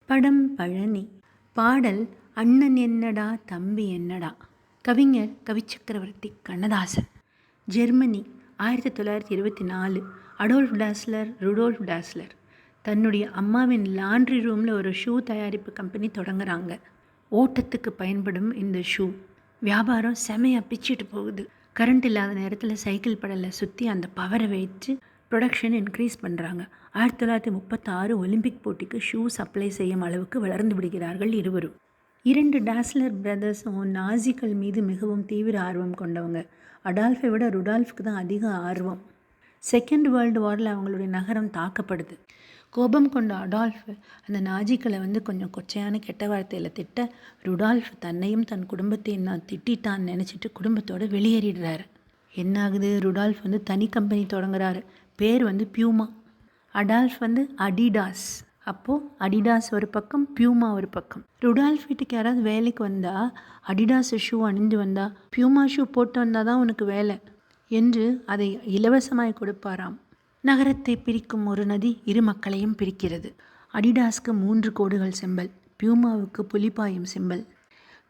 படம் பழனி. பாடல் அண்ணன் என்னடா தம்பி என்னடா. கவிஞர் கவிச்சக்கரவர்த்தி Kannadasan. Germany 1924. Adolf Dassler Rudolf Dassler தன்னுடைய அம்மாவின் லாண்ட்ரி ரூமில் ஒரு ஷூ தயாரிப்பு கம்பெனி தொடங்குறாங்க. ஓட்டத்துக்கு பயன்படும் இந்த ஷூ வியாபாரம் செமையாக பிச்சுட்டு போகுது. கரண்ட் இல்லாத நேரத்தில் சைக்கிள் படலை சுற்றி அந்த பவரை வைத்து ப்ரொடக்ஷன் இன்க்ரீஸ் பண்ணுறாங்க. 1936 ஒலிம்பிக் போட்டிக்கு ஷூ சப்ளை செய்யும் அளவுக்கு வளர்ந்து விடுகிறார்கள் இருவரும். 2 டாஸ்லர் பிரதர்ஸும் நாசிக்கள் மீது மிகவும் தீவிர ஆர்வம் கொண்டவங்க. அடால்ஃபை விட ருடால்ஃப்க்கு தான் அதிக ஆர்வம். செகண்ட் வேர்ல்டு வாரில் அவங்களுடைய நகரம் தாக்கப்படுது. கோபம் கொண்ட அடால்ஃப் அந்த நாஜிக்களை கொஞ்சம் கொச்சையான கெட்ட வார்த்தையில் திட்ட, ருடால்ஃப் தன்னையும் தன் குடும்பத்தையும் நான் திட்டான்னு நினச்சிட்டு குடும்பத்தோடு வெளியேறிடுறாரு. என்ன ஆகுது, ருடால்ஃப் தனி கம்பெனி தொடங்குறாரு. பேர் பியூமா. Adolf Adidas. அப்போது அடிடாஸ் ஒரு பக்கம், பியூமா ஒரு பக்கம். ருடால்ஃப் வீட்டுக்கு யாராவது வேலைக்கு வந்தால் அடிடாஸ் ஷூ அணிந்து வந்தால் பியூமா ஷூ போட்டு வந்தால் தான் உனக்கு வேலை என்று அதை இலவசமாய் கொடுப்பாராம். நகரத்தை பிரிக்கும் ஒரு நதி இரு மக்களையும் பிரிக்கிறது. அடிடாஸ்க்கு 3 கோடுகள் சிம்பல், பியூமாவுக்கு புலிபாயும் சிம்பல்.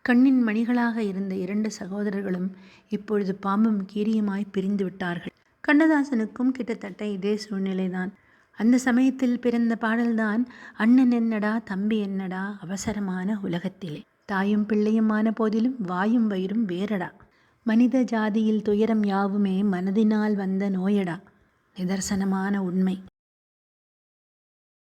கண்ணின் மணிகளாக இருந்த 2 சகோதரர்களும் இப்பொழுது பாம்பும் கீரியுமாய் பிரிந்து விட்டார்கள். கண்ணதாசனுக்கும் கிட்டத்தட்ட இதே சூழ்நிலைதான். அந்த சமயத்தில் பிறந்த பாடல்தான் அண்ணன் என்னடா தம்பி என்னடா அவசரமான உலகத்திலே. தாயும் பிள்ளையுமான போதிலும் வாயும் வயிறும் வேறடா. மனித ஜாதியில் துயரம் யாவுமே மனதினால் வந்த நோயடா. நிதர்சனமான உண்மை.